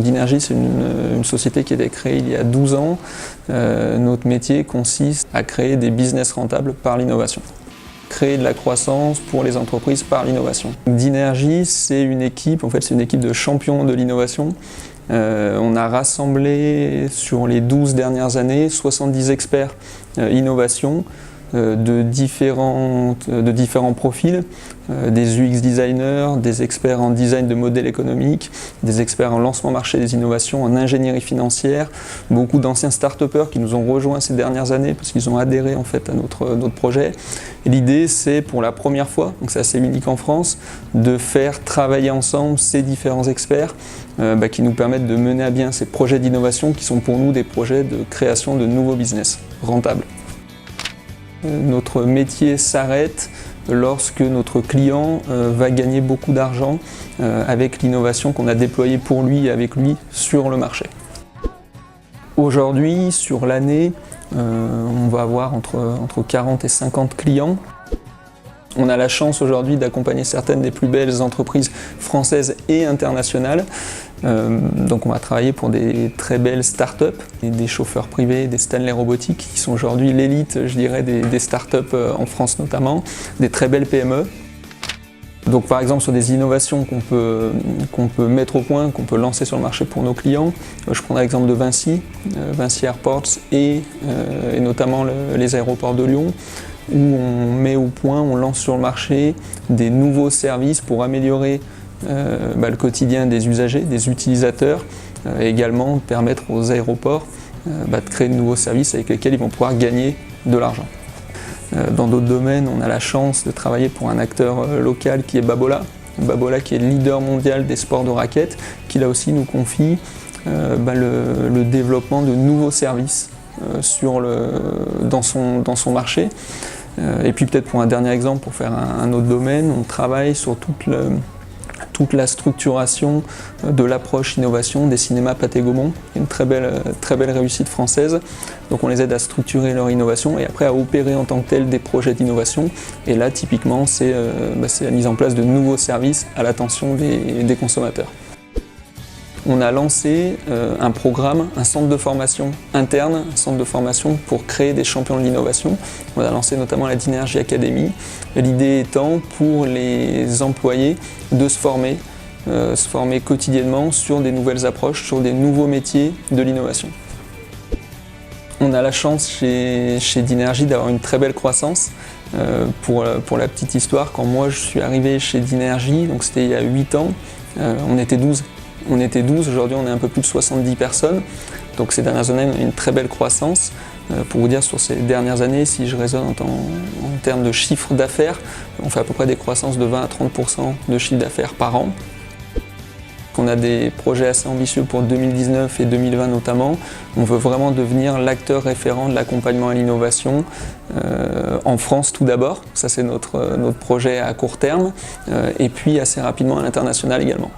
Dinergy, c'est une société qui a été créée il y a 12 ans. Notre métier consiste à créer des business rentables par l'innovation. Créer de la croissance pour les entreprises par l'innovation. Dinergy, c'est une équipe, en fait, c'est une équipe de champions de l'innovation. On a rassemblé sur les 12 dernières années 70 experts innovation de différents profils, des UX designers, des experts en design de modèles économiques, des experts en lancement marché des innovations, en ingénierie financière, beaucoup d'anciens start-upers qui nous ont rejoints ces dernières années parce qu'ils ont adhéré en fait à notre projet. Et l'idée, c'est pour la première fois, donc c'est assez unique en France, de faire travailler ensemble ces différents experts qui nous permettent de mener à bien ces projets d'innovation qui sont pour nous des projets de création de nouveaux business rentables. Notre métier s'arrête lorsque notre client va gagner beaucoup d'argent avec l'innovation qu'on a déployée pour lui et avec lui sur le marché. Aujourd'hui, sur l'année, on va avoir entre 40 et 50 clients. On a la chance aujourd'hui d'accompagner certaines des plus belles entreprises françaises et internationales. Donc on va travailler pour des très belles startups, des chauffeurs privés, des Stanley Robotics qui sont aujourd'hui l'élite, je dirais, des startups en France notamment, des très belles PME. Donc par exemple sur des innovations qu'on peut mettre au point, qu'on peut lancer sur le marché pour nos clients, je prendrai l'exemple de Vinci, Vinci Airports et notamment les aéroports de Lyon, où on met au point, on lance sur le marché des nouveaux services pour améliorer le quotidien des usagers, des utilisateurs, et également permettre aux aéroports de créer de nouveaux services avec lesquels ils vont pouvoir gagner de l'argent. Dans d'autres domaines, on a la chance de travailler pour un acteur local qui est Babolat. Babolat qui est le leader mondial des sports de raquettes, qui là aussi nous confie le développement de nouveaux services dans son marché. Et puis peut-être pour un dernier exemple, pour faire un autre domaine, on travaille sur toute la structuration de l'approche innovation des cinémas Pathé Gaumont, une très belle réussite française. Donc on les aide à structurer leur innovation et après à opérer en tant que tel des projets d'innovation. Et là typiquement c'est la mise en place de nouveaux services à l'attention des consommateurs. On a lancé un programme, un centre de formation interne, un centre de formation pour créer des champions de l'innovation. On a lancé notamment la Dinergy Academy. L'idée étant pour les employés de se former quotidiennement sur des nouvelles approches, sur des nouveaux métiers de l'innovation. On a la chance chez Dinergy d'avoir une très belle croissance. Pour la petite histoire, quand moi je suis arrivé chez Dinergy, donc c'était il y a 8 ans, on était 12. Aujourd'hui on est un peu plus de 70 personnes. Donc ces dernières années, on a une très belle croissance. Pour vous dire, sur ces dernières années, si je raisonne en termes de chiffre d'affaires, on fait à peu près des croissances de 20 à 30% de chiffre d'affaires par an. On a des projets assez ambitieux pour 2019 et 2020 notamment. On veut vraiment devenir l'acteur référent de l'accompagnement à l'innovation en France tout d'abord. Ça c'est notre projet à court terme et puis assez rapidement à l'international également.